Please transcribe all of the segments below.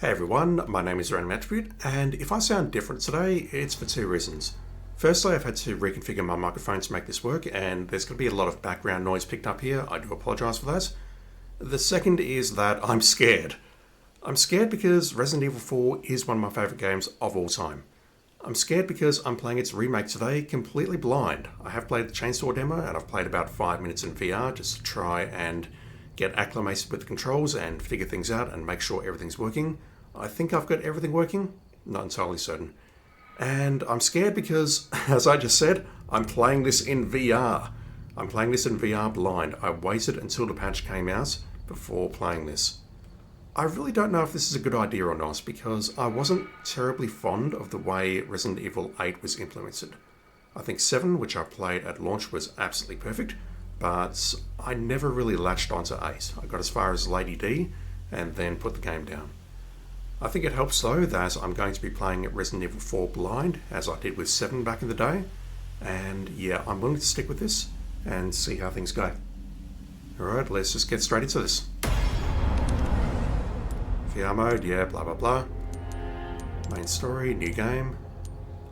Hey everyone, my name is Random Attribute, and if I sound different today, it's for two reasons. Firstly, I've had to reconfigure my microphone to make this work, and there's going to be a lot of background noise picked up here. I do apologise for that. The second is that I'm scared. I'm scared because Resident Evil 4 is one of my favourite games of all time. I'm scared because I'm playing its remake today completely blind. I have played the Chainsaw demo, and I've played about 5 minutes in VR just to try and get acclimated with the controls and figure things out and make sure everything's working. I think I've got everything working, not entirely certain. And I'm scared because, as I just said, I'm playing this in VR. I'm playing this in VR blind. I waited until the patch came out before playing this. I really don't know if this is a good idea or not, because I wasn't terribly fond of the way Resident Evil 8 was implemented. I think 7, which I played at launch, was absolutely perfect, but I never really latched onto 8. I got as far as Lady D, and then put the game down. I think it helps though that I'm going to be playing Resident Evil 4 blind, as I did with 7 back in the day, and yeah, I'm willing to stick with this and see how things go. Alright, let's just get straight into this. VR mode, yeah, blah blah blah. Main story, new game.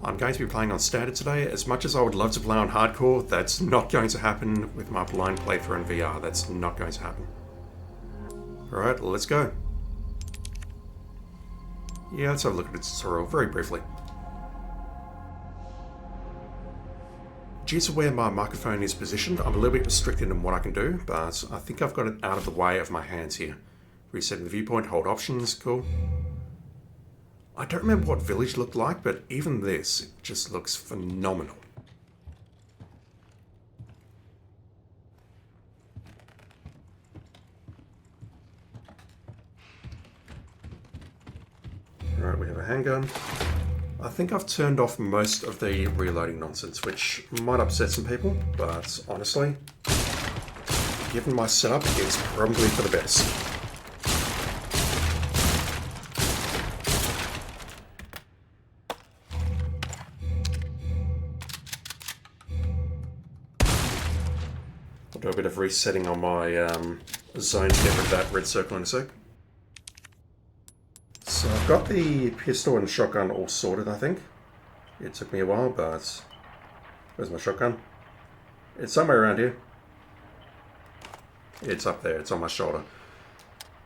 I'm going to be playing on standard today. As much as I would love to play on hardcore, that's not going to happen with my blind playthrough in VR. That's not going to happen. Alright, let's go. Yeah, let's have a look at the tutorial very briefly. Due to where my microphone is positioned, I'm a little bit restricted in what I can do, but I think I've got it out of the way of my hands here. Resetting the viewpoint, hold options, cool. I don't remember what village looked like, but even this, it just looks phenomenal. Alright, we have a handgun. I think I've turned off most of the reloading nonsense, which might upset some people, but honestly, given my setup, it's probably for the best. I'll do a bit of resetting on my zone to get rid of that red circle in a sec. So I've got the pistol and shotgun all sorted, I think. It took me a while, but where's my shotgun? It's somewhere around here. It's up there, it's on my shoulder.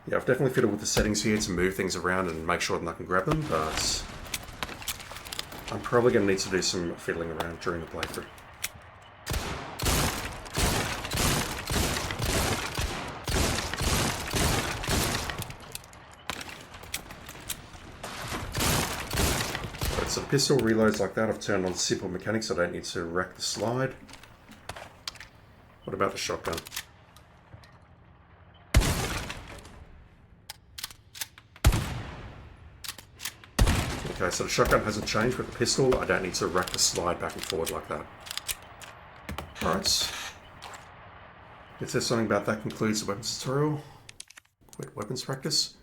Yeah, I've definitely fiddled with the settings here to move things around and make sure that I can grab them, but I'm probably going to need to do some fiddling around during the playthrough. So the pistol reloads like that. I've turned on simple mechanics. I don't need to rack the slide. What about the shotgun? Okay, so the shotgun hasn't changed with the pistol. I don't need to rack the slide back and forward like that. Alright. It says something about that concludes the weapons tutorial. Quit weapons practice.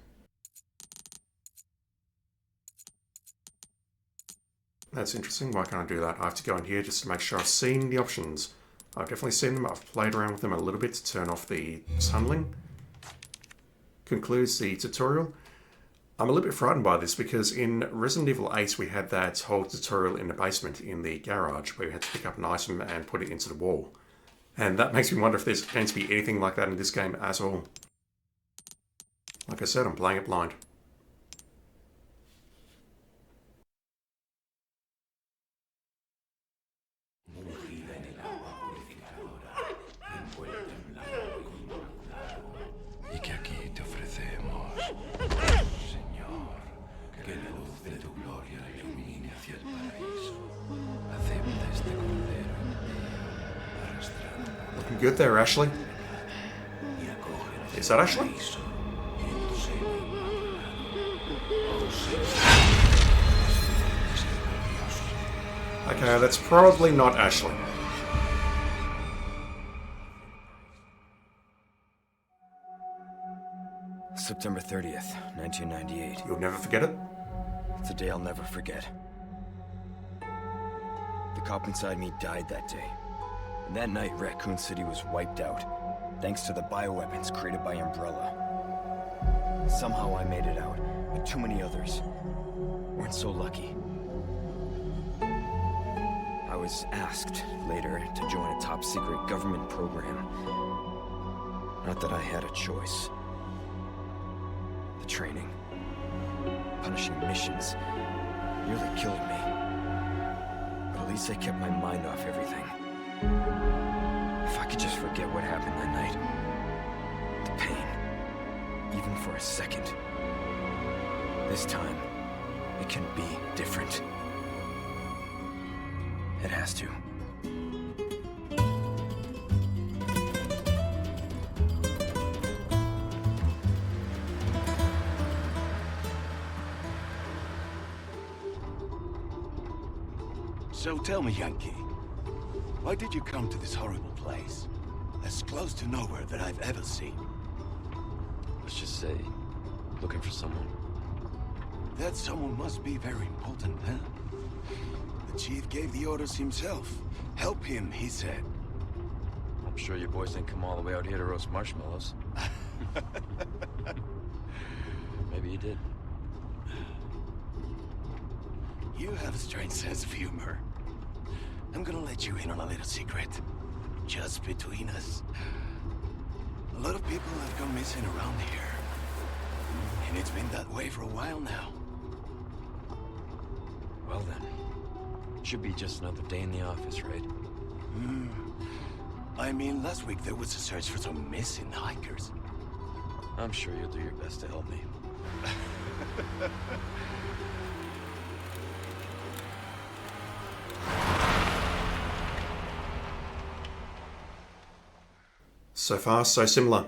That's interesting. Why can't I do that? I have to go in here just to make sure I've seen the options. I've definitely seen them. I've played around with them a little bit to turn off the tunneling. Concludes the tutorial. I'm a little bit frightened by this because in Resident Evil 8 we had that whole tutorial in the basement in the garage where we had to pick up an item and put it into the wall. And that makes me wonder if there's going to be anything like that in this game at all. Like I said, I'm playing it blind. Looking good there, Ashley. Is that Ashley? Okay, that's probably not Ashley. September 30th, 1998. You'll never forget it? It's a day I'll never forget. The cop inside me died that day. And that night, Raccoon City was wiped out, thanks to the bioweapons created by Umbrella. Somehow I made it out, but too many others weren't so lucky. I was asked later to join a top-secret government program. Not that I had a choice. The training, punishing missions, nearly killed me. But at least I kept my mind off everything. If I could just forget what happened that night, the pain, even for a second. This time, it can be different. It has to. So tell me, Yankee, why did you come to this horrible place? As close to nowhere that I've ever seen. Let's just say, looking for someone. That someone must be very important, huh? The chief gave the orders himself. Help him, he said. I'm sure you boys didn't come all the way out here to roast marshmallows. Maybe you did. You have a strange sense of humor. I'm gonna let you in on a little secret. Just between us. A lot of people have gone missing around here. And it's been that way for a while now. Well then, should be just another day in the office, right? I mean, last week there was a search for some missing hikers. I'm sure you'll do your best to help me. So far, so similar.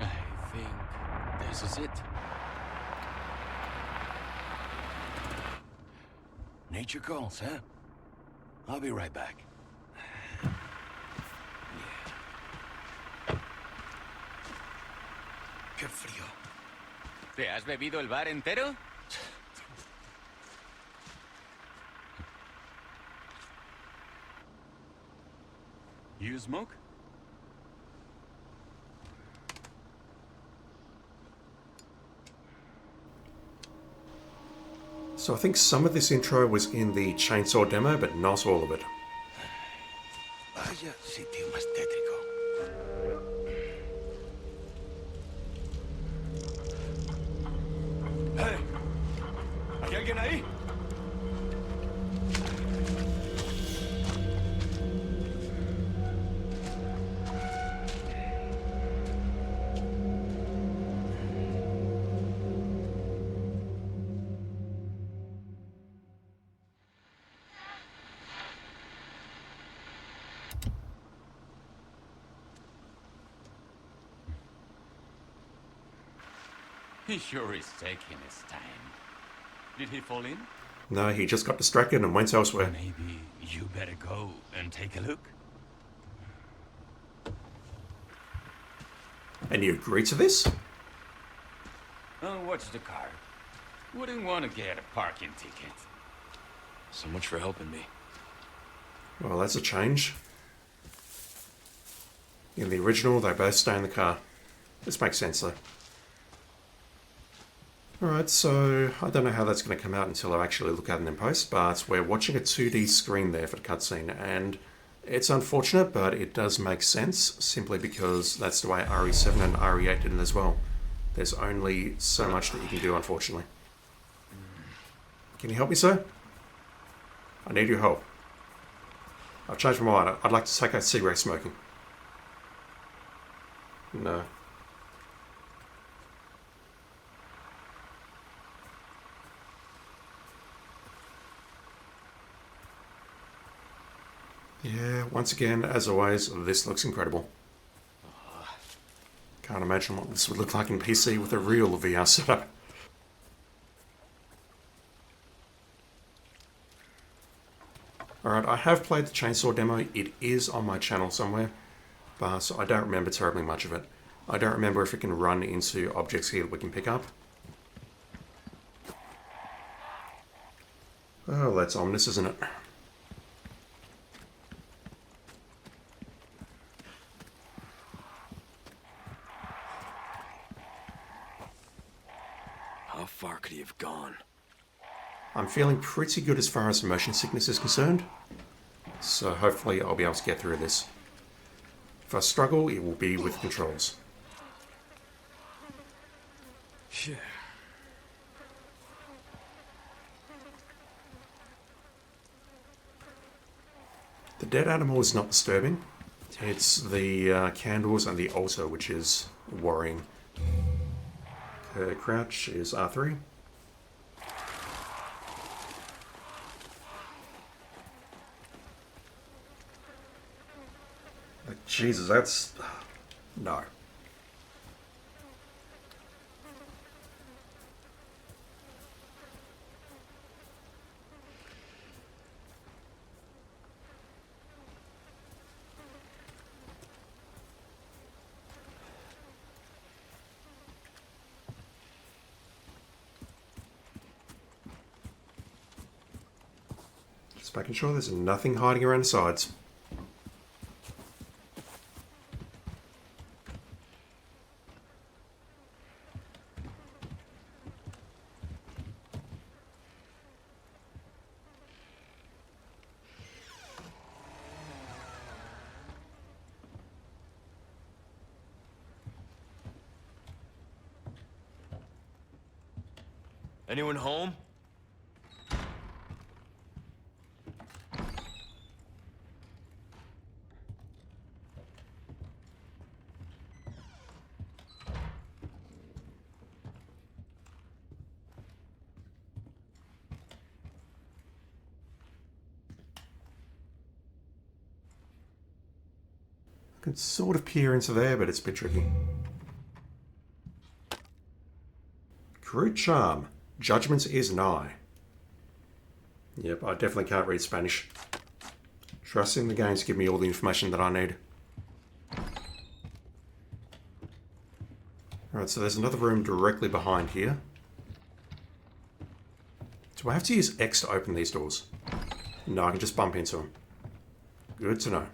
I think this is it. Nature calls, huh? I'll be right back. Qué frío. ¿Te has bebido el bar entero? You smoke? So I think some of this intro was in the chainsaw demo, but not all of it. Vaya sitio más tétrico. ¡Hey! ¿Hay alguien ahí? He sure is taking his time. Did he fall in? No, he just got distracted and went elsewhere. Maybe you better go and take a look. And you agree to this? I'll watch the car. Wouldn't want to get a parking ticket. So much for helping me. Well, that's a change. In the original, they both stay in the car. This makes sense, though. Alright, so I don't know how that's going to come out until I actually look at it in post, but we're watching a 2D screen there for the cutscene, and it's unfortunate, but it does make sense, simply because that's the way RE7 and RE8 did it as well. There's only so much that you can do, unfortunately. Can you help me, sir? I need your help. I've changed my mind. I'd like to take out cigarette smoking. No. Yeah, once again, as always, this looks incredible. Can't imagine what this would look like in PC with a real VR setup. Alright, I have played the chainsaw demo. It is on my channel somewhere, but I don't remember terribly much of it. I don't remember if it can run into objects here that we can pick up. Oh, that's ominous, isn't it? How far could he have gone? I'm feeling pretty good as far as motion sickness is concerned, so hopefully I'll be able to get through this. If I struggle, it will be with controls. Yeah. The dead animal is not disturbing. It's the candles and the altar which is worrying. Okay, crouch is R3. Like, Jesus, that's... No. Just making sure there's nothing hiding around the sides. Anyone home? I can sort of peer into there, but it's a bit tricky. Crude charm. Judgment is nigh. Yep, I definitely can't read Spanish. Trusting the game to give me all the information that I need. Alright, so there's another room directly behind here. Do I have to use X to open these doors? No, I can just bump into them. Good to know.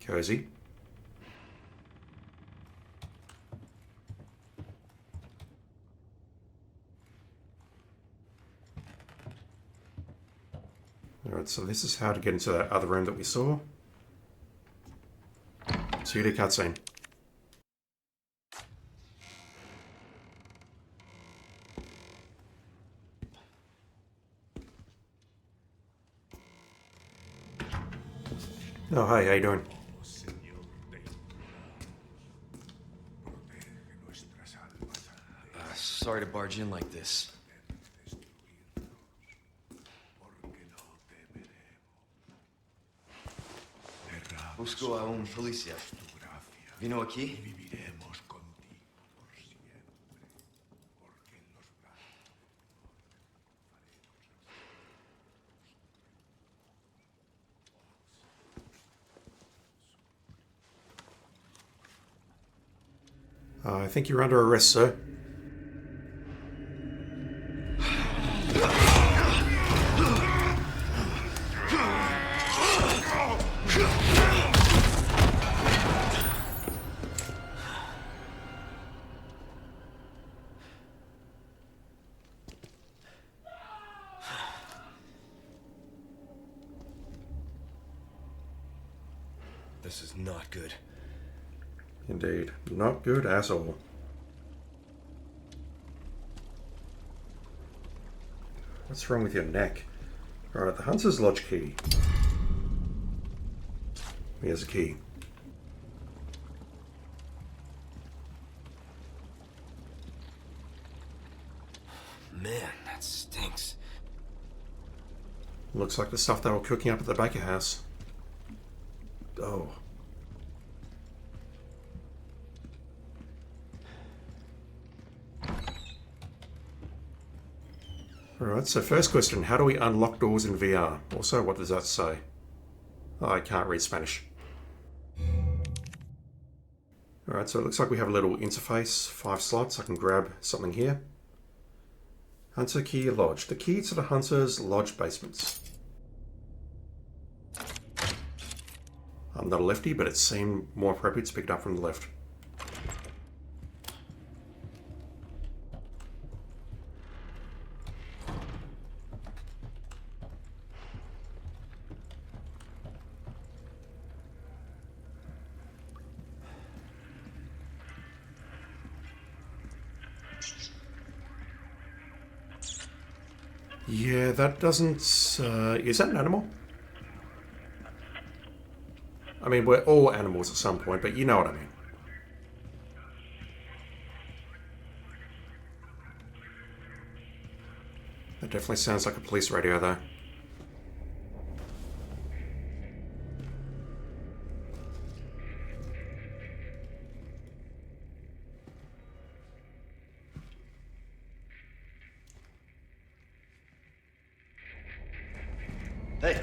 Cozy. Alright, so this is how to get into that other room that we saw. 2D cutscene. Oh, hey, how you doing? Sorry to barge in like this. Busco a un policía. Vino aquí? I think you're under arrest, sir. This is not good. Indeed. Not good at all. What's wrong with your neck? Alright, the Hunter's Lodge key. Here's a key. Man, that stinks. Looks like the stuff they were cooking up at the Baker house. Oh. Alright, so first question, how do we unlock doors in VR? Also, what does that say? Oh, I can't read Spanish. Alright, so it looks like we have a little interface, 5 slots. I can grab something here. Hunter Key Lodge. The key to the Hunter's Lodge basements. I'm not a lefty, but it seemed more appropriate to pick it up from the left. Yeah, that doesn't... is that an animal? I mean, we're all animals at some point, but you know what I mean. That definitely sounds like a police radio, though. Hey!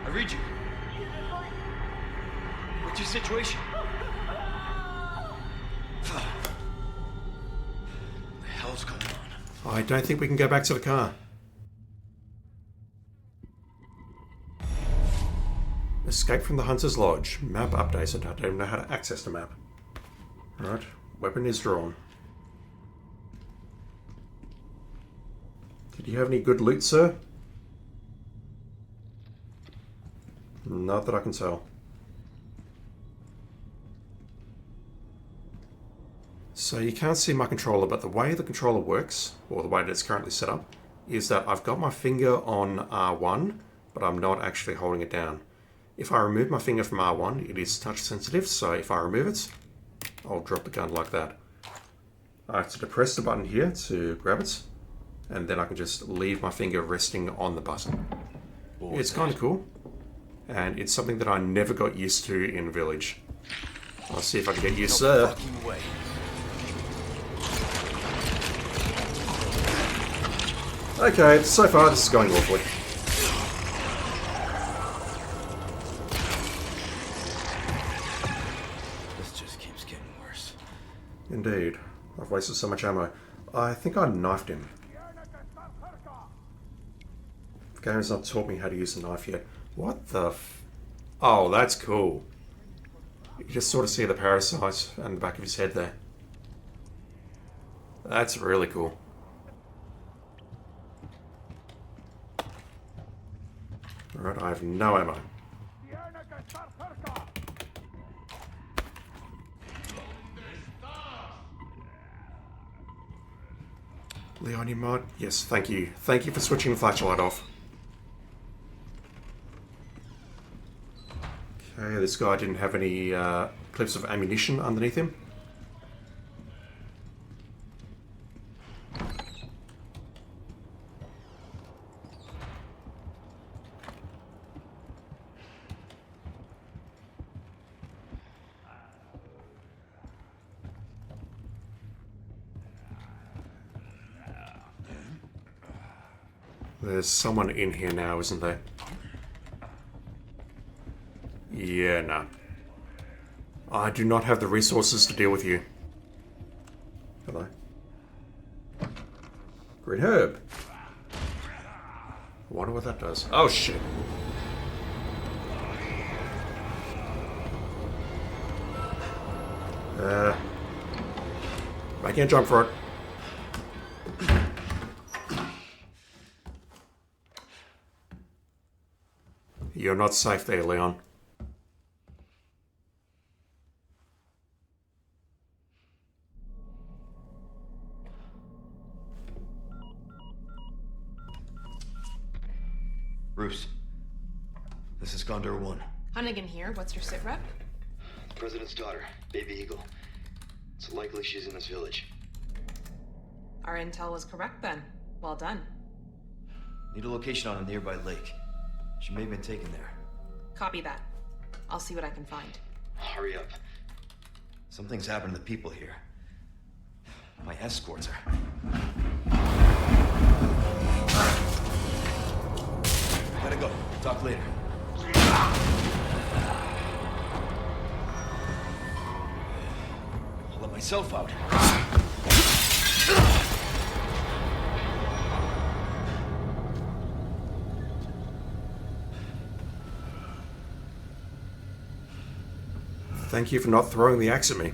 I read you. What's your situation? What the hell's going on? I don't think we can go back to the car. Escape from the Hunter's Lodge. Map updated. I don't even know how to access the map. Right. Weapon is drawn. Did you have any good loot, sir? Not that I can tell. So you can't see my controller, but the way the controller works, or the way that it's currently set up, is that I've got my finger on R1, but I'm not actually holding it down. If I remove my finger from R1, it is touch sensitive, so if I remove it, I'll drop the gun like that. I have to depress the button here to grab it, and then I can just leave my finger resting on the button. It's kind of cool, and it's something that I never got used to in Village. I'll see if I can get used to that. Fucking way. Okay, so far this is going awfully. This just keeps getting worse. Indeed. I've wasted so much ammo. I think I knifed him. The game has not taught me how to use a knife yet. What the f... Oh, that's cool. You just sort of see the parasite and the back of his head there. That's really cool. Alright, I have no ammo. Leonie mod? Yes, thank you. Thank you for switching the flashlight off. Okay, this guy didn't have any clips of ammunition underneath him. There's someone in here now, isn't there? Yeah, no. I do not have the resources to deal with you. Hello. Green herb. I wonder what that does. Oh, shit. I can't jump for it. You're not safe there, Leon. Bruce, this is Condor 1. Hunnigan here. What's your sit rep? President's daughter, Baby Eagle. It's likely she's in this village. Our intel was correct then. Well done. Need a location on a nearby lake. She may have been taken there. Copy that. I'll see what I can find. Hurry up. Something's happened to the people here. My escorts are... Gotta go. Talk later. All myself out. Thank you for not throwing the axe at me.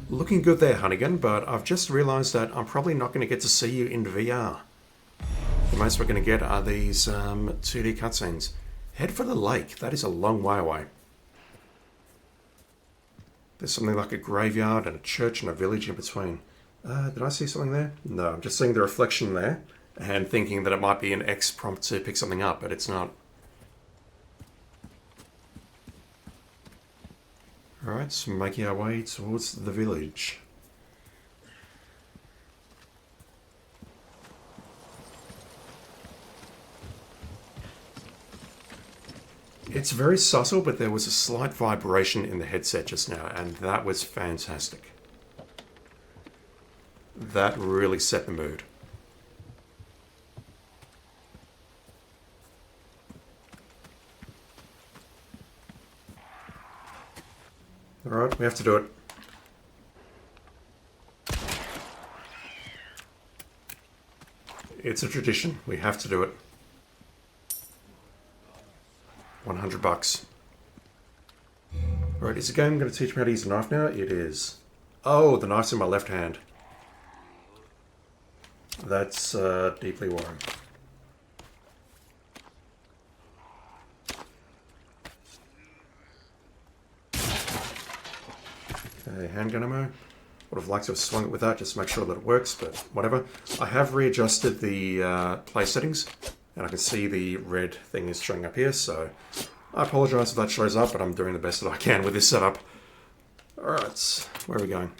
Looking good there, Hunnigan, but I've just realised that I'm probably not going to get to see you in VR. The most we're going to get are these 2D cutscenes. Head for the lake. That is a long way away. There's something like a graveyard and a church and a village in between. Did I see something there? No, I'm just seeing the reflection there and thinking that it might be an X prompt to pick something up, but it's not. Alright, so making our way towards the village. It's very subtle, but there was a slight vibration in the headset just now, and that was fantastic. That really set the mood. Alright, we have to do it. It's a tradition. We have to do it. $100. Alright, is the game going to teach me how to use a knife now? It is. Oh, the knife's in my left hand. That's deeply worrying. Okay, handgun ammo. Would have liked to have swung it with that just to make sure that it works, but whatever. I have readjusted the play settings, and I can see the red thing is showing up here, so I apologise if that shows up, but I'm doing the best that I can with this setup. Alright, where are we going?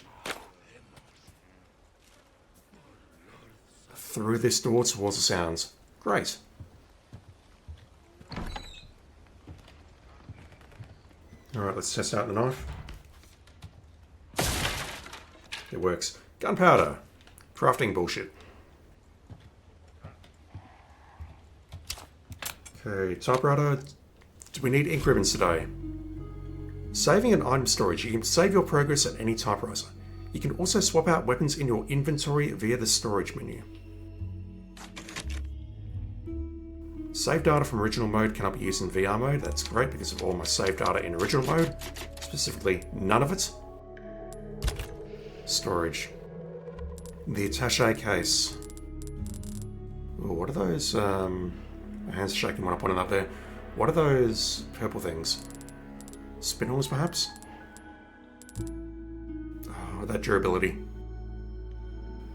Through this door towards the sounds. Great. Alright, let's test out the knife. It works. Gunpowder. Crafting bullshit. Okay, typewriter. Do we need ink ribbons today? Saving an item storage. You can save your progress at any typewriter. You can also swap out weapons in your inventory via the storage menu. Save data from original mode cannot be used in VR mode. That's great because of all my save data in original mode. Specifically, none of it. Storage. The attaché case. Ooh, what are those? My hands are shaking when I put it up there. What are those purple things? Spinels, perhaps? Oh, that durability.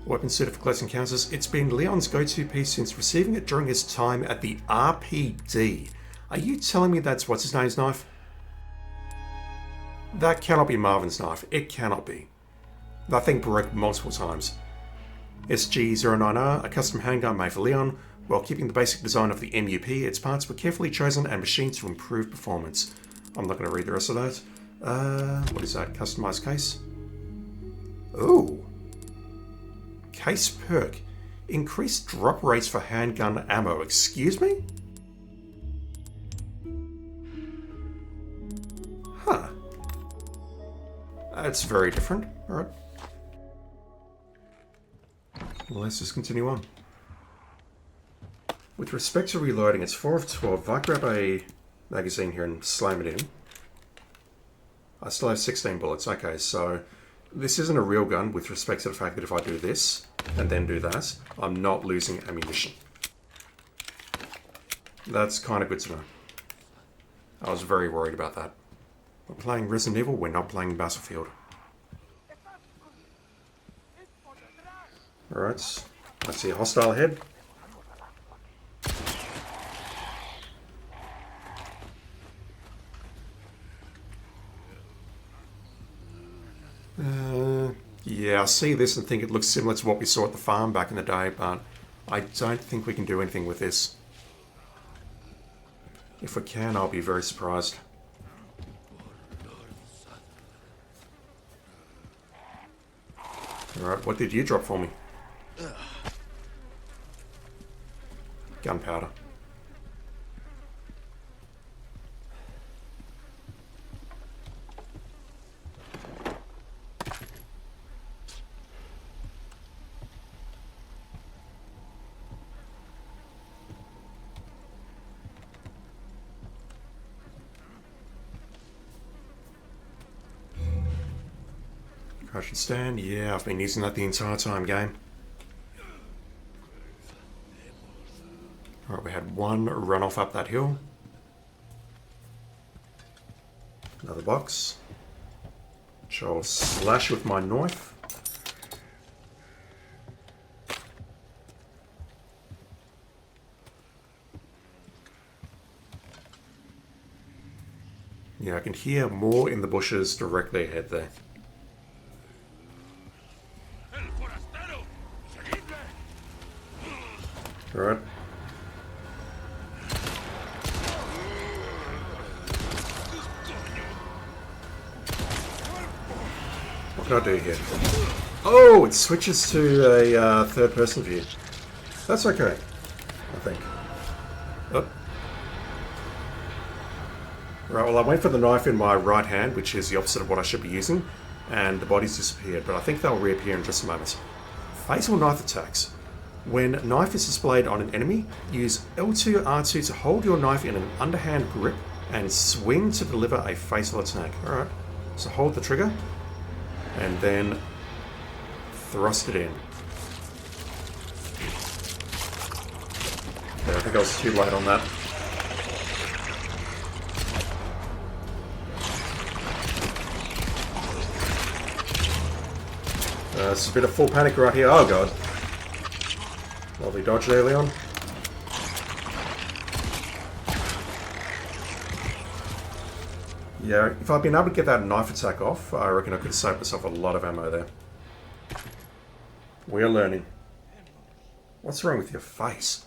Weapon suited for close encounters. It's been Leon's go-to piece since receiving it during his time at the RPD. Are you telling me that's what's his name's knife? That cannot be Marvin's knife. It cannot be. That thing broke multiple times. SG-09R, a custom handgun made for Leon. While keeping the basic design of the MUP, its parts were carefully chosen and machined to improve performance. I'm not going to read the rest of that. What is that? Customized case? Ooh. Case perk. Increased drop rates for handgun ammo. Excuse me? Huh. That's very different. Alright. Well, let's just continue on. With respect to reloading, it's 4 of 12. If I grab a magazine here and slam it in, I still have 16 bullets. Okay, so this isn't a real gun with respect to the fact that if I do this and then do that, I'm not losing ammunition. That's kind of good to know. I was very worried about that. We're playing Resident Evil, we're not playing Battlefield. Alright, I see a hostile ahead. Yeah, I see this and think it looks similar to what we saw at the farm back in the day, but I don't think we can do anything with this. If we can, I'll be very surprised. Alright, what did you drop for me? Gunpowder. Crouch stand. Yeah, I've been using that the entire time, game. Alright, we had one runoff up that hill. Another box. Which I'll slash with my knife. Yeah, I can hear more in the bushes directly ahead there. Alright. What can I do here? Oh, it switches to a third-person view. That's okay, I think. Oh. Right, well I went for the knife in my right hand, which is the opposite of what I should be using, and the body's disappeared, but I think they'll reappear in just a moment. Fatal knife attacks. When knife is displayed on an enemy, use L2, R2 to hold your knife in an underhand grip and swing to deliver a fatal attack. Alright, so hold the trigger, and then thrust it in. Yeah, I think I was too late on that. It's a bit of full panic right here. Oh god. Lovely dodge there, Leon. Yeah, if I'd been able to get that knife attack off, I reckon I could have saved myself a lot of ammo there. We're learning. What's wrong with your face?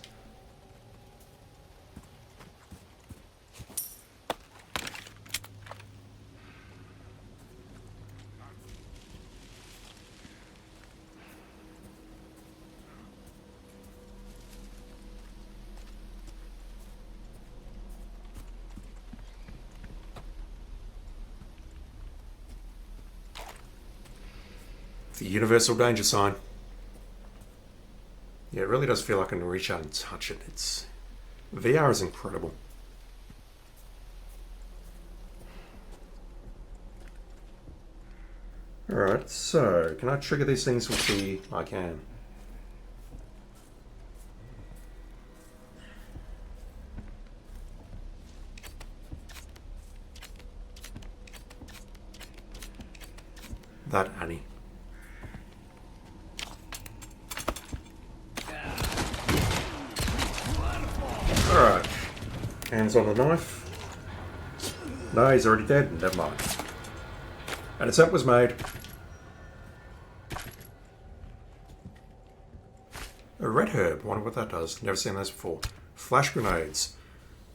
The universal danger sign. Yeah, it really does feel like I can reach out and touch it. VR is incredible. Alright, so can I trigger these things with the... I can. That Annie. Alright. Hands on the knife. No, he's already dead. Never mind. An attempt was made. A red herb. Wonder what that does. Never seen those before. Flash grenades.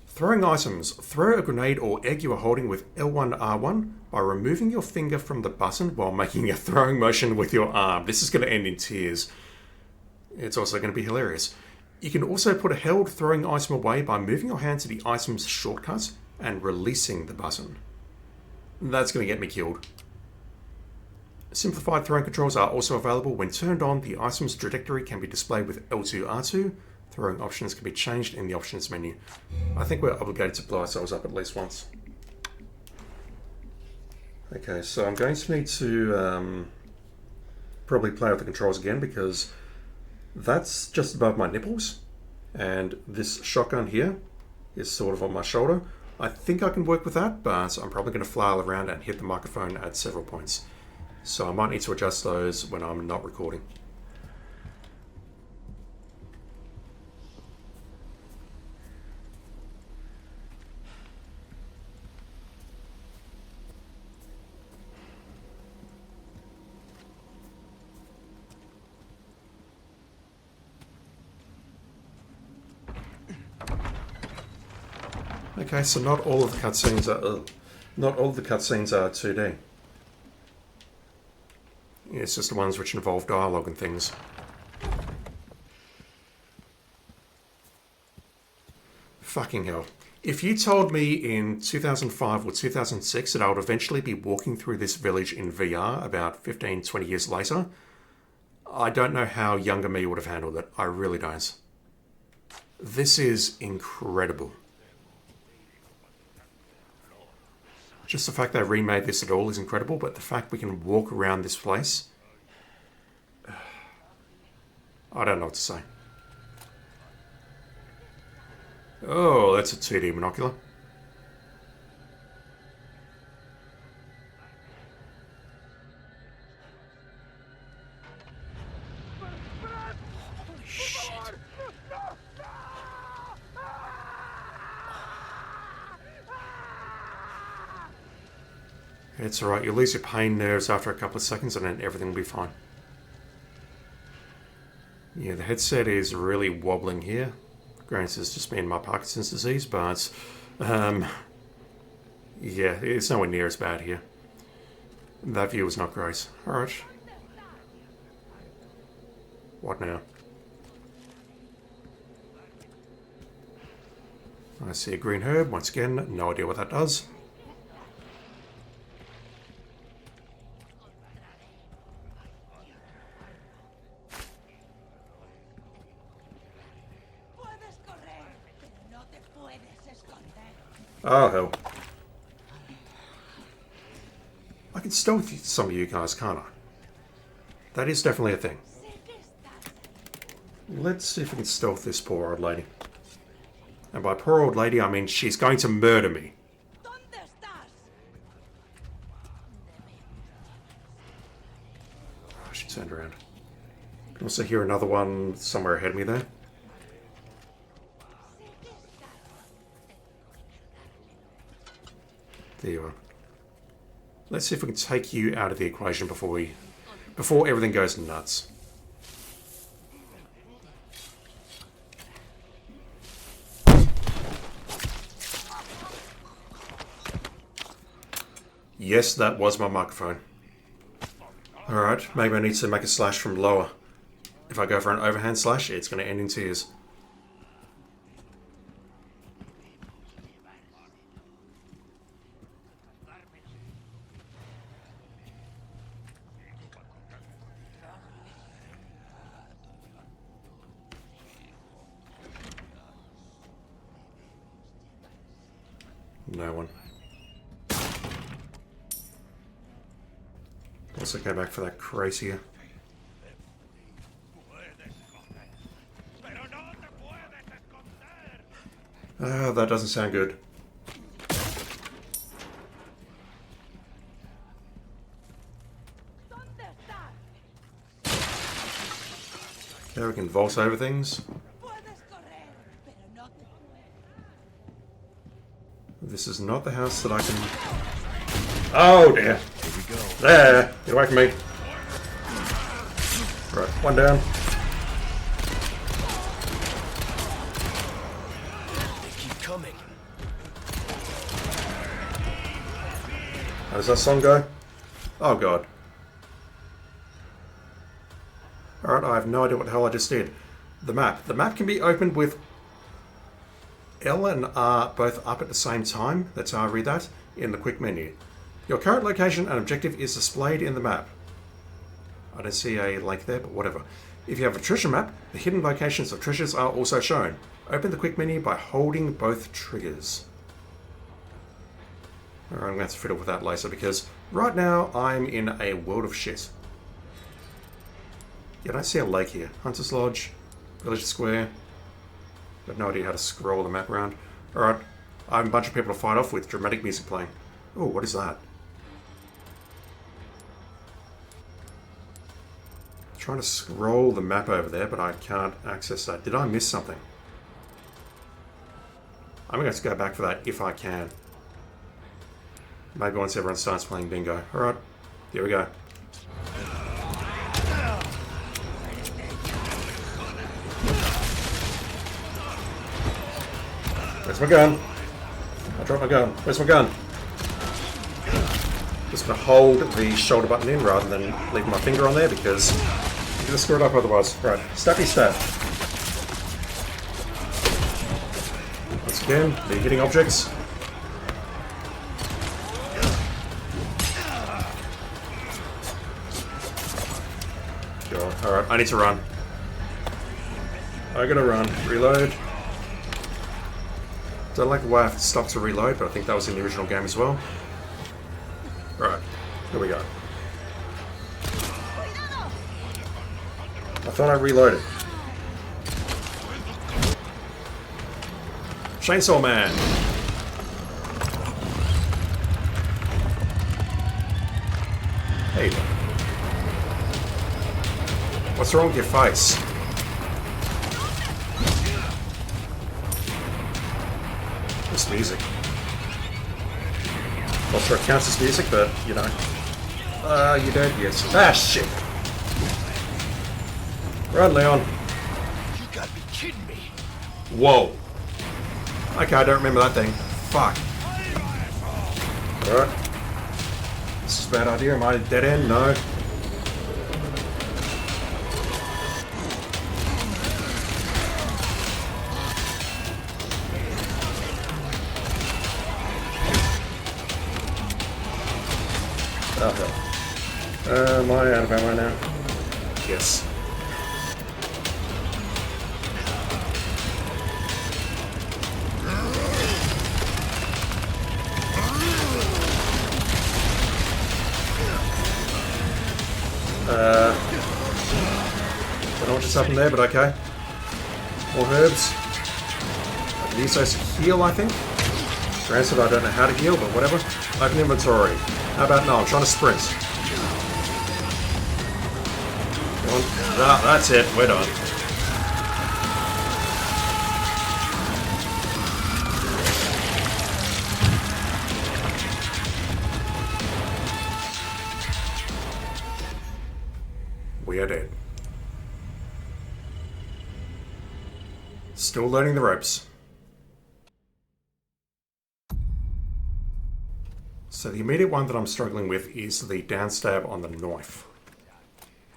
Throwing items. Throw a grenade or egg you are holding with L1 R1 by removing your finger from the button while making a throwing motion with your arm. This is going to end in tears. It's also going to be hilarious. You can also put a held throwing item away by moving your hand to the item's shortcut and releasing the button. That's going to get me killed. Simplified throwing controls are also available. When turned on, the item's trajectory can be displayed with L2, R2. Throwing options can be changed in the options menu. I think we're obligated to blow ourselves up at least once. Okay, so I'm going to need to probably play with the controls again because that's just above my nipples, and this shotgun here is sort of on my shoulder. I think I can work with that, but I'm probably going to flail around and hit the microphone at several points. So I might need to adjust those when I'm not recording. Okay, so not all of the cutscenes are 2D. It's just the ones which involve dialogue and things. Fucking hell. If you told me in 2005 or 2006 that I would eventually be walking through this village in VR about 15, 20 years later, I don't know how younger me would have handled it. I really don't. This is incredible. Just the fact they remade this at all is incredible, but the fact we can walk around this place... I don't know what to say. Oh, that's a 2D binocular. Holy shit. It's alright, you'll lose your pain nerves after a couple of seconds and then everything will be fine. Yeah, the headset is really wobbling here. Granted, it's just been my Parkinson's disease, but yeah, it's nowhere near as bad here. That view was not great. Alright. What now? I see a green herb. Once again, no idea what that does. Oh, hell. I can stealth some of you guys, can't I? That is definitely a thing. Let's see if we can stealth this poor old lady. And by poor old lady, I mean she's going to murder me. Oh, she turned around. I can also hear another one somewhere ahead of me there. There you are. Let's see if we can take you out of the equation before everything goes nuts. Yes, that was my microphone. Alright, maybe I need to make a slash from lower. If I go for an overhand slash, it's going to end in tears. No one. Also go back for that crazier. That doesn't sound good. Okay, we can vault over things. This is not the house that I can... Oh dear. Here we go. There! Get away from me. Right, one down. They keep coming. How does that song go? Oh god. Alright, I have no idea what the hell I just did. The map. The map can be opened with L and R both up at the same time. That's how I read that in the quick menu. Your current location and objective is displayed in the map. I don't see a link there, but whatever. If you have a treasure map, the hidden locations of treasures are also shown. Open the quick menu by holding both triggers. Alright, I'm going to have to fiddle with that later because right now I'm in a world of shit. Yeah, I don't see a lake here. Hunter's Lodge, Village Square. I have no idea how to scroll the map around. Alright, I have a bunch of people to fight off with dramatic music playing. Oh, what is that? I'm trying to scroll the map over there, but I can't access that. Did I miss something? I'm going to have to go back for that if I can. Maybe once everyone starts playing bingo. Alright, here we go. Where's my gun? I dropped my gun. Where's my gun? Just gonna hold the shoulder button in rather than leaving my finger on there because I'm gonna screw it up otherwise. Right, stappy stat. Once again, the hitting objects. Sure. Alright, I need to run. I gotta run. Reload. Don't like the way I have to stop to reload, but I think that was in the original game as well. Right, here we go. I thought I reloaded. Chainsaw Man! Hey. What's wrong with your face? This music. Not sure it counts as music, but, you know. You dead? Yes. Ah, shit! Run, Leon. You gotta be kidding me. Whoa. Okay, I don't remember that thing. Fuck. Alright. This is a bad idea. Am I at a dead end? No. Oh hell. Am I out of ammo now? Yes. Don't know what just happened there, but okay. More herbs. I can use those to heal, I think. Granted, I don't know how to heal, but whatever. Open inventory. How about no? I'm trying to sprint. Come on. Ah, that's it. We're done. We are dead. Still learning the ropes. So the immediate one that I'm struggling with is the downstab on the knife.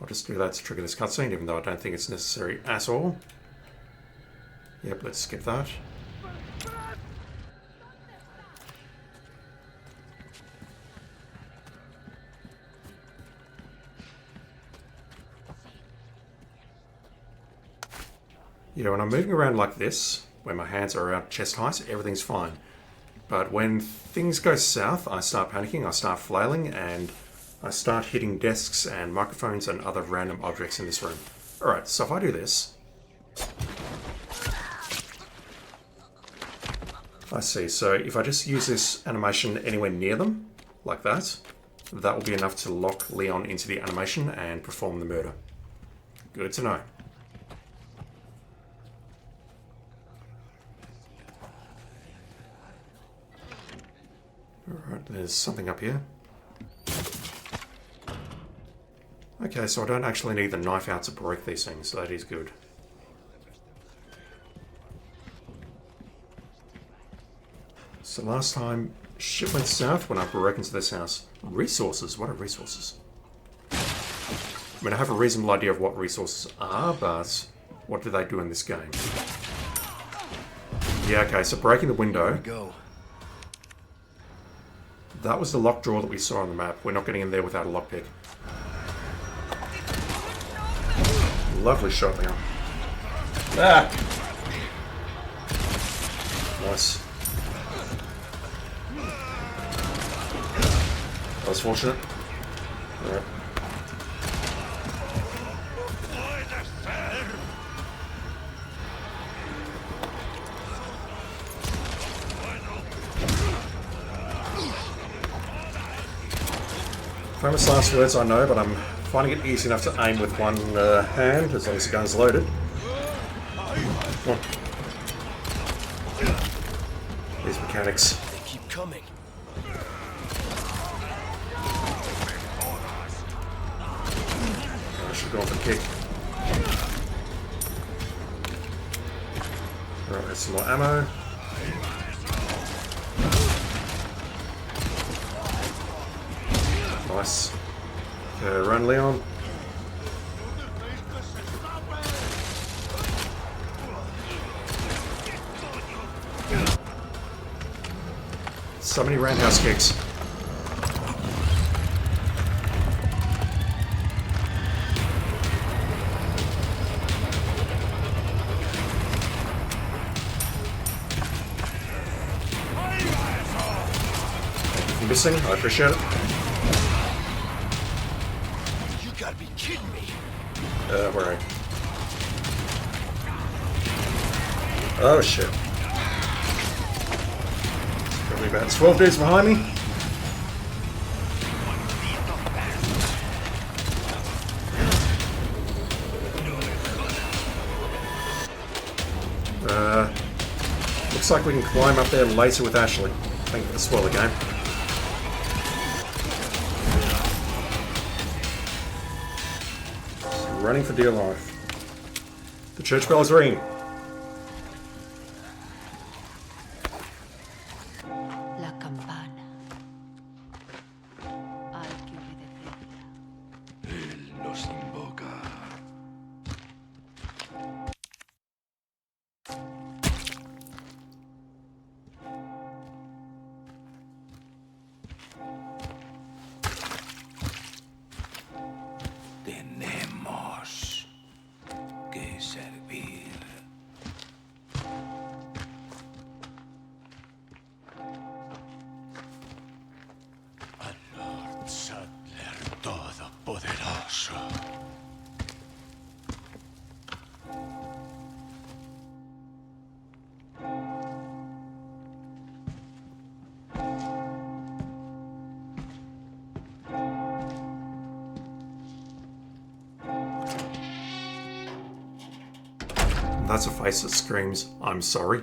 I'll just do that to trigger this cutscene, even though I don't think it's necessary at all. Yep, let's skip that. Yeah, when I'm moving around like this, where my hands are around chest height, everything's fine. But when things go south, I start panicking, I start flailing, and I start hitting desks and microphones and other random objects in this room. Alright, so if I do this... I see, so if I just use this animation anywhere near them, like that, that will be enough to lock Leon into the animation and perform the murder. Good to know. Alright, there's something up here. Okay, so I don't actually need the knife out to break these things, so that is good. So last time, shit went south when I broke into this house. Resources? What are resources? I mean, I have a reasonable idea of what resources are, but what do they do in this game? Yeah, okay, so breaking the window... Go. That was the lock drawer that we saw on the map. We're not getting in there without a lockpick. Lovely shot now. Ah! Nice. That was fortunate. Alright. Famous last words I know, but I'm finding it easy enough to aim with one hand, as long as the gun's loaded. Come on. These mechanics. They keep coming. I should go for the kick. Alright, there's some more ammo. Nice. Okay, run, Leon. So many roundhouse kicks. Missing, I appreciate it. Where are you? Oh shit. Probably about 12 dudes behind me. Looks like we can climb up there later with Ashley. Thank you for the spoiler game. Running for dear life. The church bell is ringing. La campana. Hay que obedecerla. Él nos invoca. Tenemos que servir. Al Lord Sattler Todopoderoso. That's a face that screams, I'm sorry.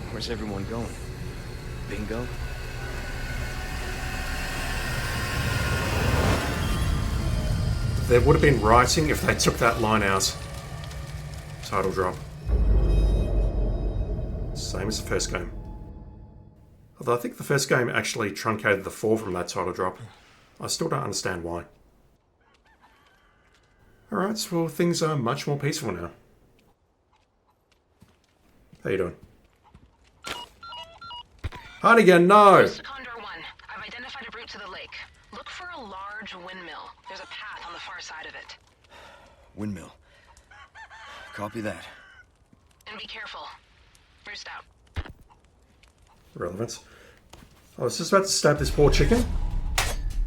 Where's everyone going? Bingo? There would have been writing if they took that line out. Title drop. Same as the first game. Although I think the first game actually truncated the 4 from that title drop. I still don't understand why. Alright, well things are much more peaceful now. How you doing? Hardigan, no! This is Condor 1. I've identified a route to the lake. Look for a large windmill. There's a path on the far side of it. Windmill. Copy that. And be careful. Roost out. Relevance. I was just about to stab this poor chicken.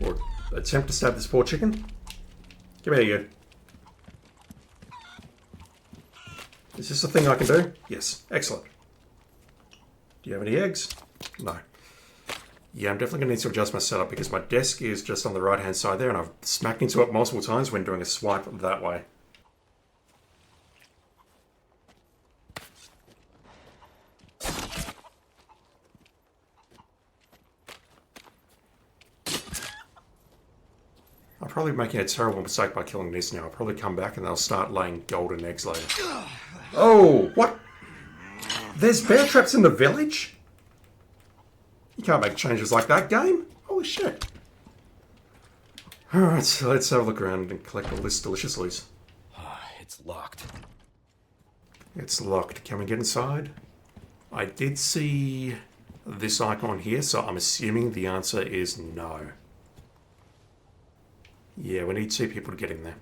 Or attempt to stab this poor chicken. Come here, you. Is this a thing I can do? Yes. Excellent. Do you have any eggs? No. Yeah, I'm definitely going to need to adjust my setup because my desk is just on the right-hand side there and I've smacked into it multiple times when doing a swipe that way. I'm probably making a terrible mistake by killing this now. I'll probably come back and they'll start laying golden eggs later. Oh, what? There's bear traps in the village? You can't make changes like that, game. Holy shit. Alright, so let's have a look around and collect all this delicious loot. It's locked. It's locked. Can we get inside? I did see this icon here, so I'm assuming the answer is no. Yeah, we need 2 people to get in there.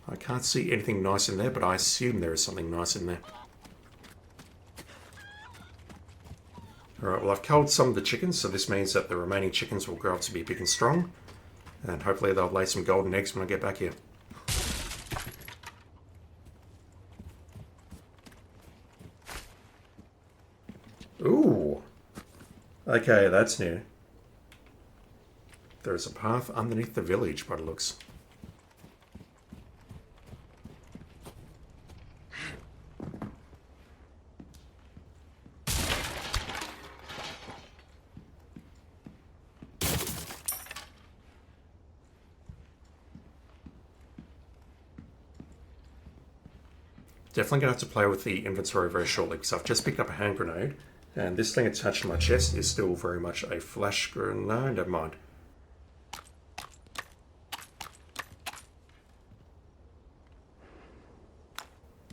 I can't see anything nice in there, but I assume there is something nice in there. Alright, well I've culled some of the chickens, so this means that the remaining chickens will grow up to be big and strong. And hopefully they'll lay some golden eggs when I get back here. Ooh! Okay, that's new. There's a path underneath the village, by the looks. Definitely going to have to play with the inventory very shortly because I've just picked up a hand grenade and this thing attached to my chest is still very much a flash grenade. No, never mind.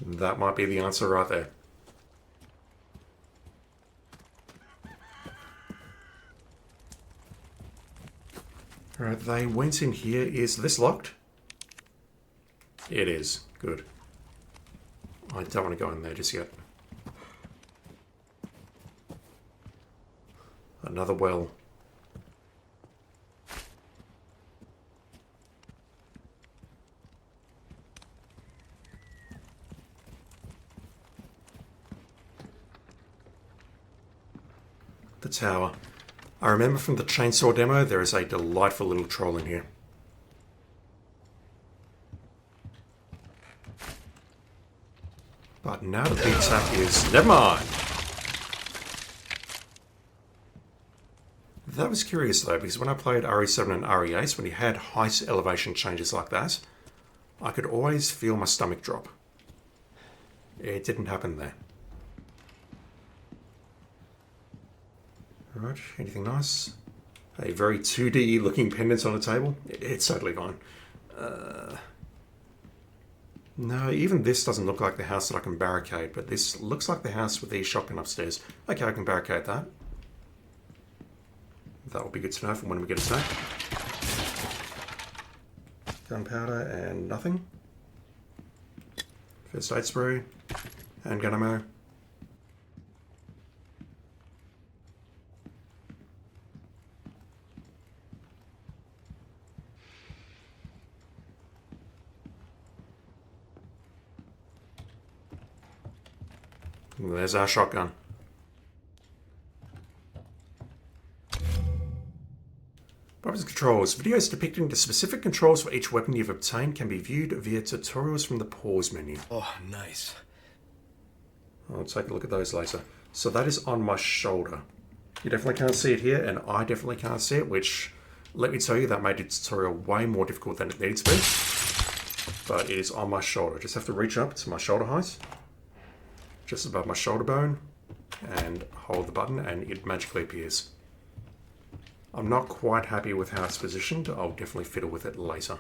That might be the answer right there. Alright, they went in here. Is this locked? It is. Good. I don't want to go in there just yet. Another well. The tower. I remember from the chainsaw demo, there is a delightful little troll in here. But now the big attack is... Never mind! That was curious though, because when I played RE7 and RE8, when you had height elevation changes like that, I could always feel my stomach drop. It didn't happen there. Alright, anything nice? A very 2D looking pendant on the table? It's totally fine. No, even this doesn't look like the house that I can barricade, but this looks like the house with the shotgun upstairs. Okay, I can barricade that. That will be good to know from when we get attacked. Gunpowder and nothing. First aid spray. Handgun ammo. There's our shotgun. Weapons controls. Videos depicting the specific controls for each weapon you've obtained can be viewed via tutorials from the pause menu. Oh, nice. I'll take a look at those later. So that is on my shoulder. You definitely can't see it here, and I definitely can't see it, which, let me tell you, that made the tutorial way more difficult than it needed to be. But it is on my shoulder. Just have to reach up to my shoulder height, just above my shoulder bone, and hold the button, and it magically appears. I'm not quite happy with how it's positioned. I'll definitely fiddle with it later.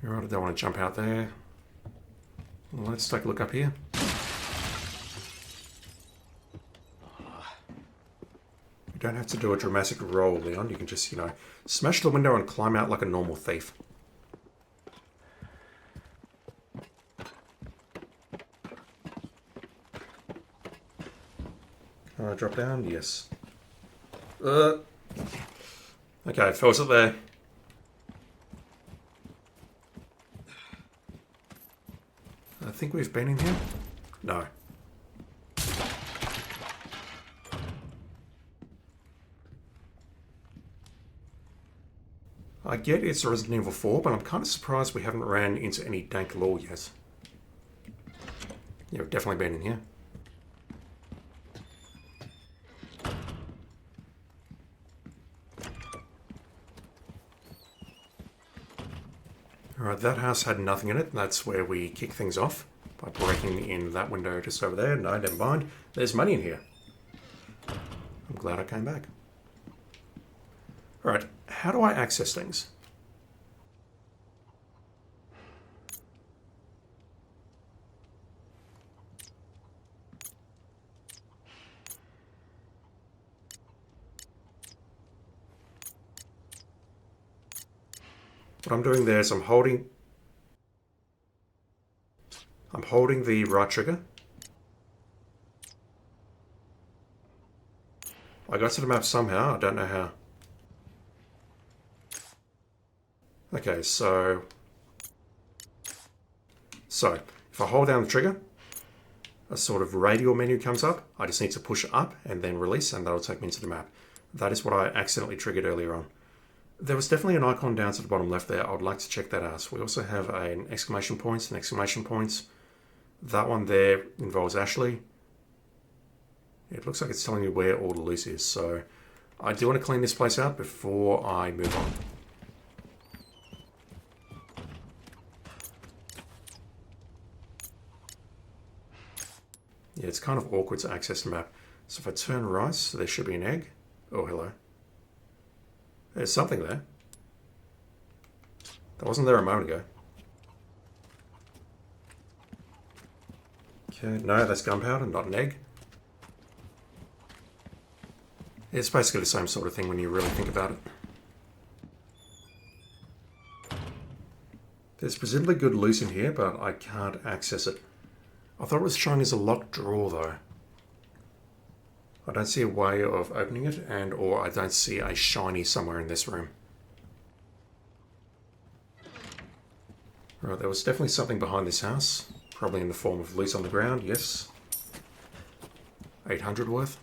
Alright, I don't want to jump out there. Let's take a look up here. You don't have to do a dramatic roll, Leon. You can just, you know, smash the window and climb out like a normal thief. Can I drop down? Yes. Okay, fills it there. I think we've been in here. No. I get it's Resident Evil 4, but I'm kind of surprised we haven't ran into any dank lore yet. Yeah, we've definitely been in here. Alright, that house had nothing in it. That's where we kick things off by breaking in that window just over there. No, never mind. There's money in here. I'm glad I came back. Alright, how do I access things? What I'm doing there is I'm holding the right trigger. I got to the map somehow, I don't know how. Okay, so if I hold down the trigger, a sort of radial menu comes up. I just need to push up and then release, and that'll take me into the map. That is what I accidentally triggered earlier on. There was definitely an icon down to the bottom left there. I would like to check that out. We also have an exclamation point, an exclamation point. That one there involves Ashley. It looks like it's telling me where all the loot is, so I do want to clean this place out before I move on. Yeah, it's kind of awkward to access the map. So if I turn right, there should be an egg. Oh, hello. There's something there. That wasn't there a moment ago. Okay, no, that's gunpowder, not an egg. It's basically the same sort of thing when you really think about it. There's presumably good loot in here, but I can't access it. I thought it was showing as a locked drawer though. I don't see a way of opening it, and or I don't see a shiny somewhere in this room. Right, there was definitely something behind this house. Probably in the form of loot on the ground, yes. 800 worth.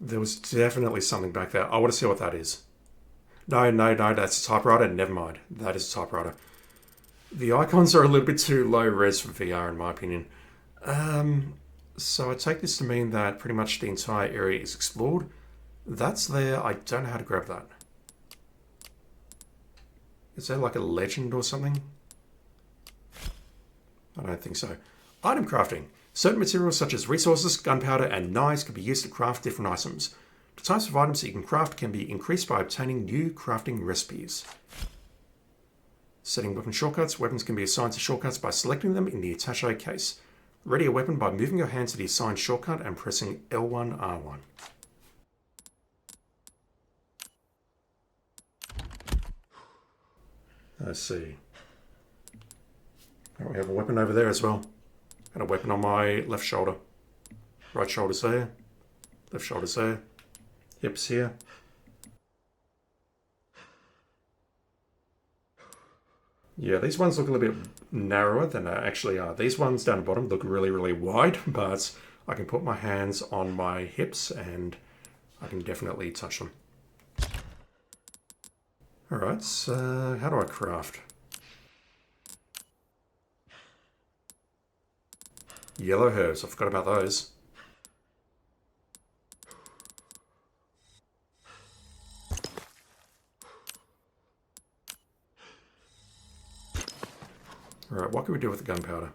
There was definitely something back there. I want to see what that is. No, that's a typewriter. Never mind. That is a typewriter. The icons are a little bit too low res for VR in my opinion. So I take this to mean that pretty much the entire area is explored. That's there. I don't know how to grab that. Is there like a legend or something? I don't think so. Item crafting. Certain materials such as resources, gunpowder, and knives can be used to craft different items. The types of items that you can craft can be increased by obtaining new crafting recipes. Setting weapon shortcuts. Weapons can be assigned to shortcuts by selecting them in the attaché case. Ready a weapon by moving your hand to the assigned shortcut and pressing L1, R1. Let's see. Oh, we have a weapon over there as well. And a weapon on my left shoulder. Right shoulder's there. Left shoulder's there. Hips here. Yeah, these ones look a little bit narrower than they actually are. These ones down the bottom look really, really wide, but I can put my hands on my hips and I can definitely touch them. Alright, so how do I craft? Yellow herbs, I forgot about those. Alright, what can we do with the gunpowder?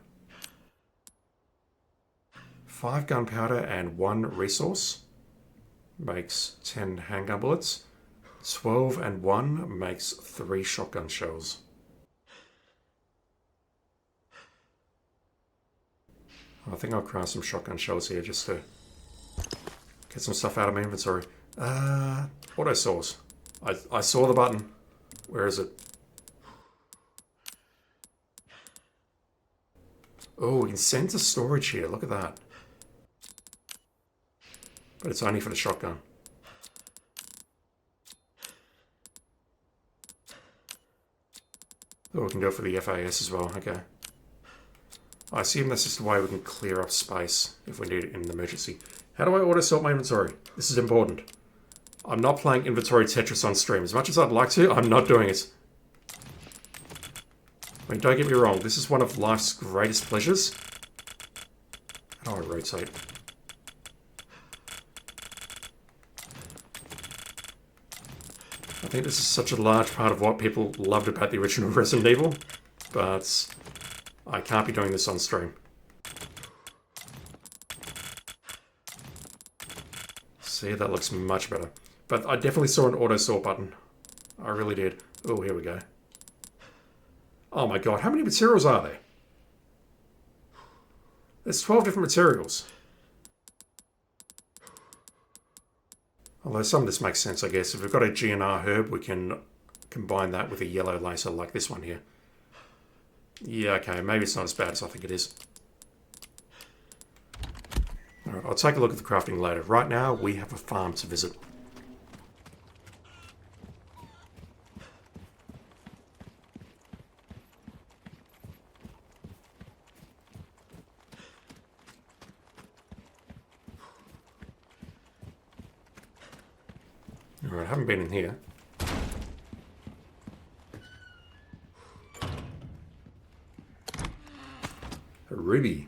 5 gunpowder and 1 resource makes 10 handgun bullets. 12 and 1 makes 3 shotgun shells. I think I'll craft some shotgun shells here just to get some stuff out of my inventory. Auto source. I saw the button. Where is it? Oh, we can send to storage here. Look at that. But it's only for the shotgun. Oh, we can do it for the FAS as well. Okay. I assume that's just the way we can clear up space if we need it in an emergency. How do I auto-sort my inventory? This is important. I'm not playing inventory Tetris on stream. As much as I'd like to, I'm not doing it. I mean, don't get me wrong. This is one of life's greatest pleasures. How do I rotate? I think this is such a large part of what people loved about the original Resident Evil, but I can't be doing this on stream. See, that looks much better. But I definitely saw an auto sort button. I really did. Oh, here we go. Oh my god, how many materials are there? There's 12 different materials. Although some of this makes sense, I guess. If we've got a GNR herb, we can combine that with a yellow laser like this one here. Yeah, okay, maybe it's not as bad as I think it is. Alright, I'll take a look at the crafting later. Right now, we have a farm to visit. Alright, I haven't been in here. A ruby.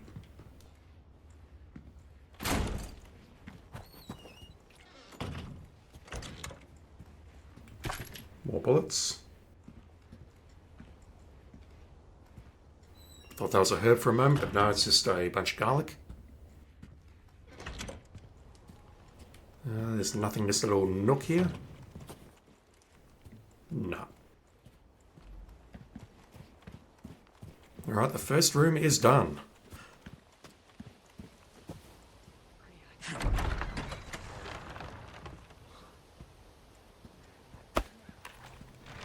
More bullets. Thought that was a herb for a moment, but no, it's just a bunch of garlic. There's nothing in this little nook here. No. Alright, the first room is done.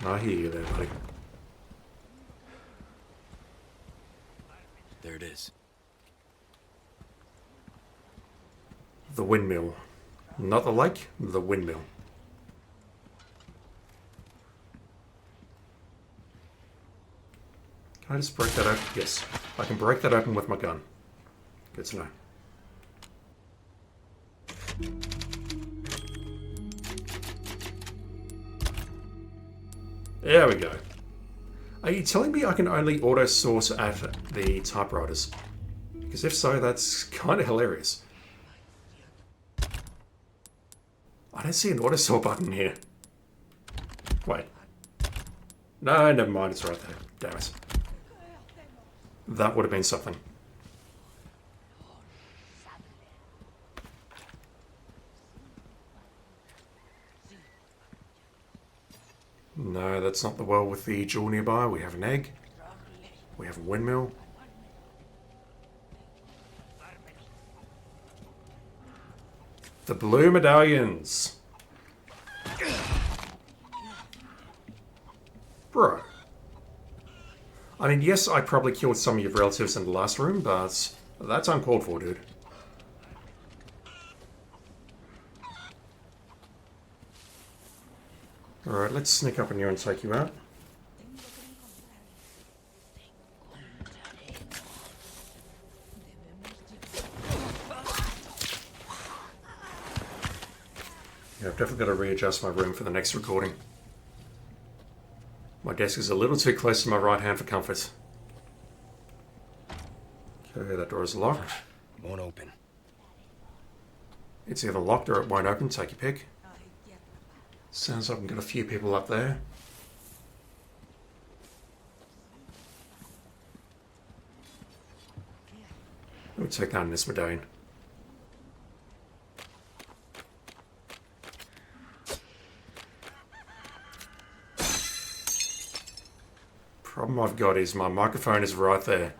I hear you there, buddy. There it is. The windmill. Not the lake, the windmill. Can I just break that open? Yes, I can break that open with my gun. Good to know. There we go. Are you telling me I can only auto-source at the typewriters? Because if so, that's kind of hilarious. I don't see an auto-sort button here. Wait. No, never mind, it's right there. Damn it. That would have been something. No, that's not the well with the jewel nearby. We have an egg. We have a windmill. The blue medallions. Bro. I mean, yes, I probably killed some of your relatives in the last room, but that's uncalled for, dude. Alright, let's sneak up on you and take you out. Yeah, I've definitely got to readjust my room for the next recording. My desk is a little too close to my right hand for comfort. Okay, that door is locked. Won't open. It's either locked or it won't open, take your pick. Sounds like I've got a few people up there. Let me take down this medallion. Problem I've got is my microphone is right there.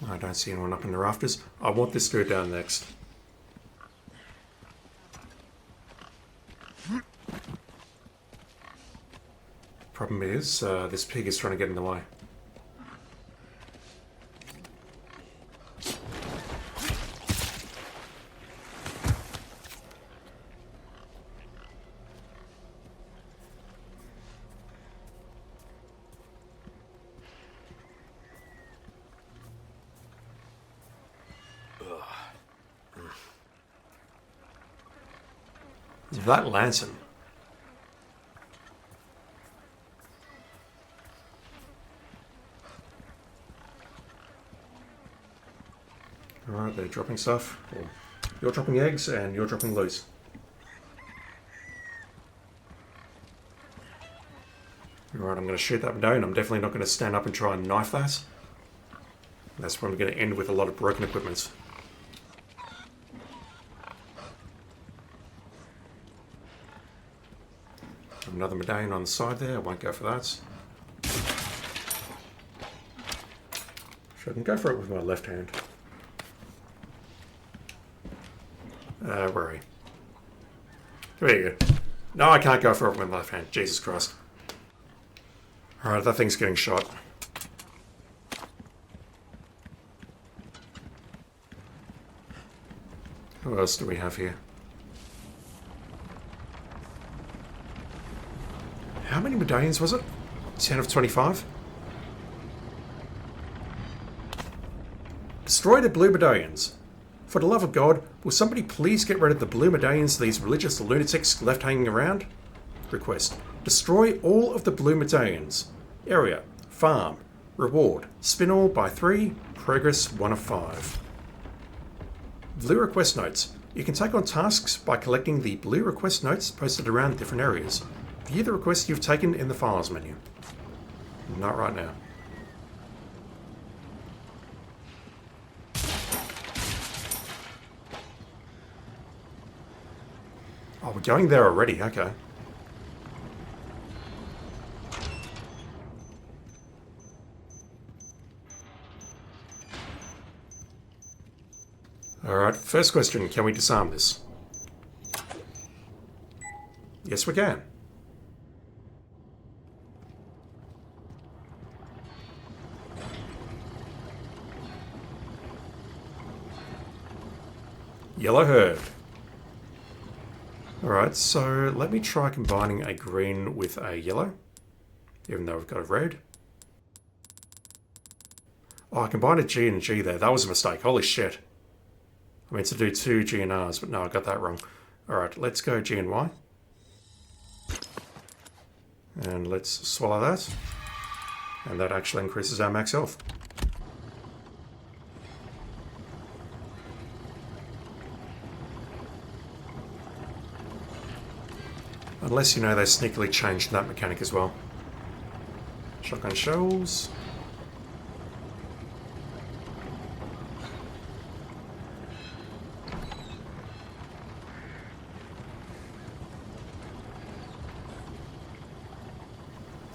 I don't see anyone up in the rafters. I want this dude down next. Problem is, this pig is trying to get in the way. That lantern. Alright, they're dropping stuff. Well, you're dropping eggs and you're dropping loot. Alright, I'm going to shoot that medallion. I'm definitely not going to stand up and try and knife that. That's probably going to end with a lot of broken equipment. Another medallion on the side there. I won't go for that. Sure, I can go for it with my left hand. Where are you? There you go. No, I can't go for it with my left hand. Jesus Christ. Alright, that thing's getting shot. Who else do we have here? How many medallions was it? 10 of 25? Destroy the blue medallions. For the love of God, will somebody please get rid of the blue medallions these religious lunatics left hanging around? Request. Destroy all of the blue medallions. Area. Farm. Reward. Spin all by 3. Progress 1 of 5. Blue request notes. You can take on tasks by collecting the blue request notes posted around different areas. View the requests you've taken in the files menu. Not right now. Oh, we're going there already, okay. Alright, first question, can we disarm this? Yes, we can. Yellow herd. Alright, so let me try combining a green with a yellow, even though we've got a red. Oh, I combined a G and a G there. That was a mistake. Holy shit. I meant to do 2 G and Rs, but no, I got that wrong. Alright, let's go G and Y. And let's swallow that. And that actually increases our max health. Unless, you know, they sneakily changed that mechanic as well. Shotgun shells.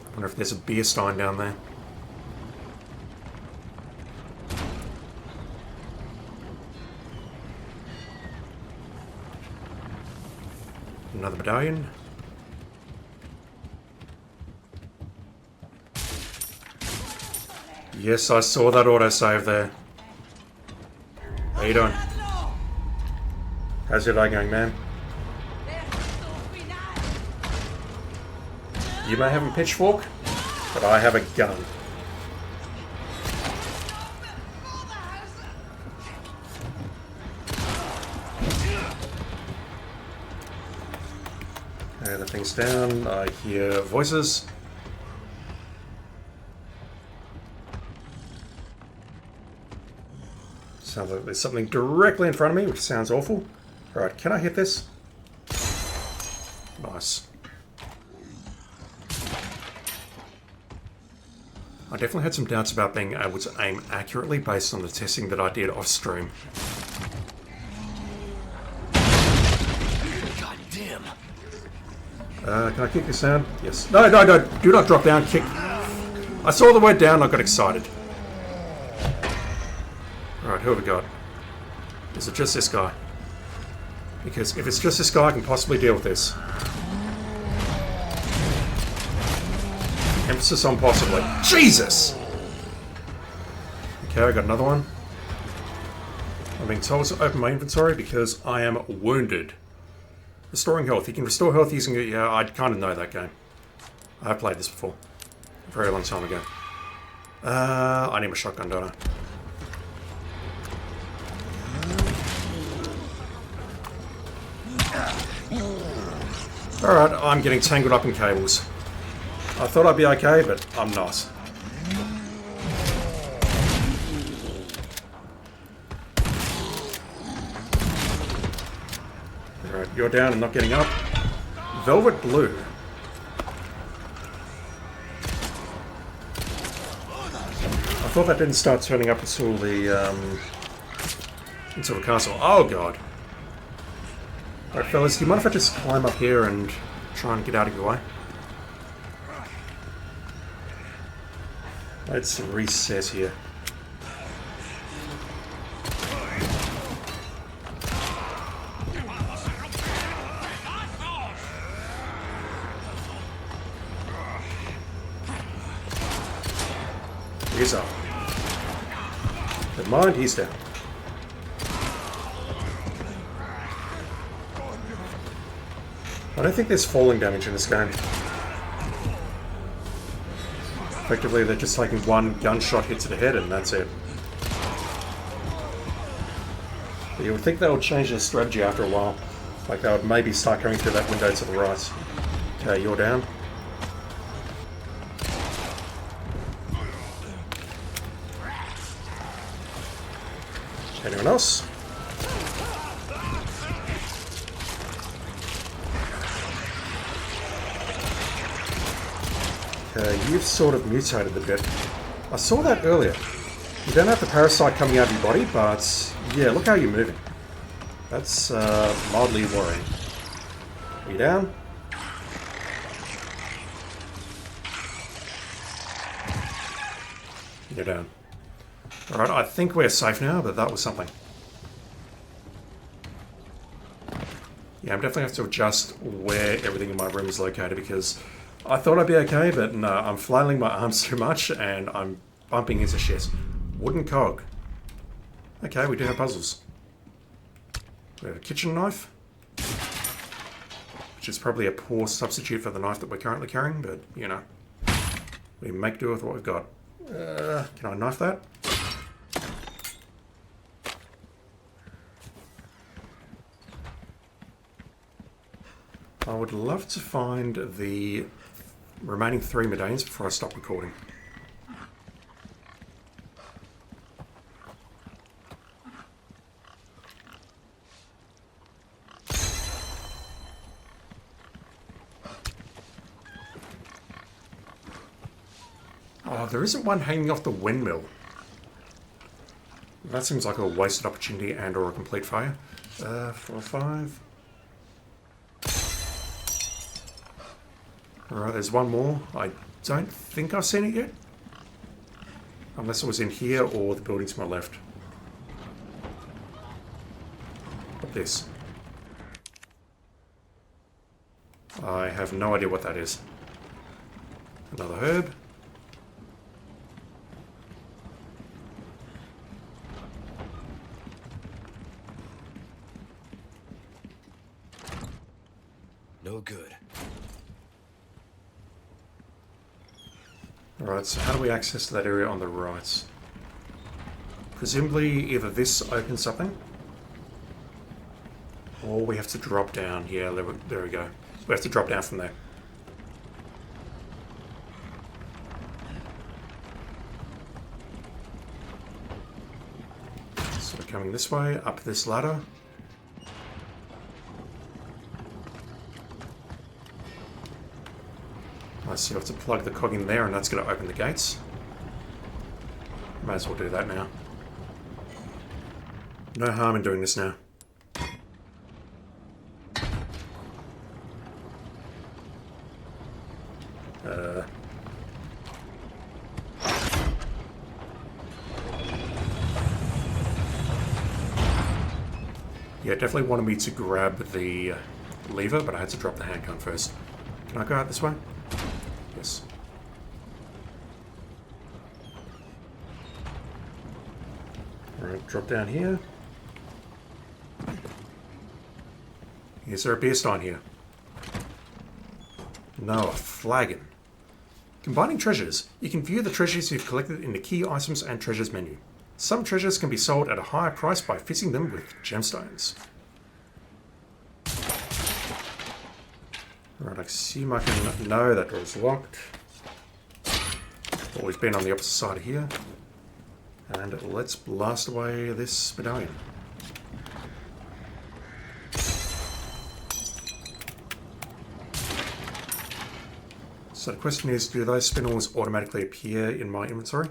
I wonder if there's a beer stein down there. Another medallion. Yes, I saw that autosave there. How you doing? How's your day going, man? You may have a pitchfork, but I have a gun. Okay, the thing's down. I hear voices. Sounds like there's something directly in front of me, which sounds awful. Alright, can I hit this? Nice. I definitely had some doubts about being able to aim accurately based on the testing that I did off stream. God damn. Can I kick this down? Yes. No, no, no, do not drop down, kick. I saw the word down, I got excited. Alright, who have we got? Is it just this guy? Because if it's just this guy, I can possibly deal with this. Emphasis on possibly. Jesus! Okay, I got another one. I'm being told to open my inventory because I am wounded. Restoring health. You can restore health using it. Yeah, I kind of know that game. I have played this before. A very long time ago. I need my shotgun, don't I? Alright, I'm getting tangled up in cables. I thought I'd be okay, but I'm not. Alright, you're down and not getting up. Velvet blue. I thought that didn't start turning up until the castle. Oh god. Alright fellas, do you mind if I just climb up here and try and get out of your way? Let's reset here. He's up. Never mind, he's down. I don't think there's falling damage in this game. Effectively, they're just taking one gunshot hit to the head and that's it. But you would think they would change their strategy after a while. Like they would maybe start going through that window to the right. Okay, you're down. Anyone else? Okay, you've sort of mutated a bit. I saw that earlier. You don't have the parasite coming out of your body, but yeah, look how you're moving. That's mildly worrying. You down? You're down. Alright, I think we're safe now, but that was something. Yeah, I'm definitely have to adjust where everything in my room is located because I thought I'd be okay, but no, I'm flailing my arms too much and I'm bumping into shit. Wooden cog. Okay, we do have puzzles. We have a kitchen knife, which is probably a poor substitute for the knife that we're currently carrying, but, you know, we make do with what we've got. Can I knife that? I would love to find the remaining 3 medallions before I stop recording. Oh, there isn't one hanging off the windmill. That seems like a wasted opportunity and or a complete failure. 4 or 5. Alright, there's one more. I don't think I've seen it yet. Unless it was in here or the building to my left. What this? I have no idea what that is. Another herb. No good. Alright, so how do we access that area on the right? Presumably either this opens something, or we have to drop down. Yeah, there we go. We have to drop down from there. So we're coming this way, up this ladder. I see I have to plug the cog in there and that's going to open the gates. Might as well do that now. No harm in doing this now. Yeah, definitely wanted me to grab the lever, but I had to drop the handgun first. Can I go out this way? Yes. Alright, drop down here. Is there a beer stein here? No, a flagon. Combining treasures. You can view the treasures you've collected in the key items and treasures menu. Some treasures can be sold at a higher price by fitting them with gemstones. Right, I assume I can... No, that door's locked. Well, we've been on the opposite side of here. And let's blast away this medallion. So the question is, do those spinels automatically appear in my inventory?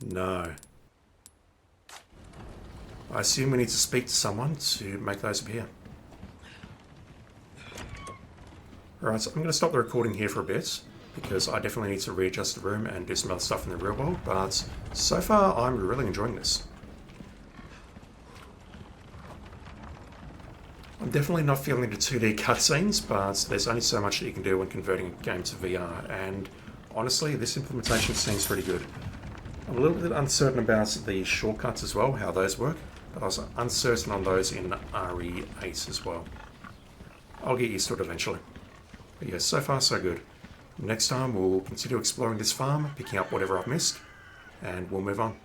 No. I assume we need to speak to someone to make those appear. Alright, so I'm going to stop the recording here for a bit, because I definitely need to readjust the room and do some other stuff in the real world, but so far I'm really enjoying this. I'm definitely not feeling the 2D cutscenes, but there's only so much that you can do when converting a game to VR, and honestly, this implementation seems pretty good. I'm a little bit uncertain about the shortcuts as well, how those work, but I was uncertain on those in RE8 as well. I'll get used to it eventually. But yeah, so far so good. Next time we'll continue exploring this farm, picking up whatever I've missed, and we'll move on.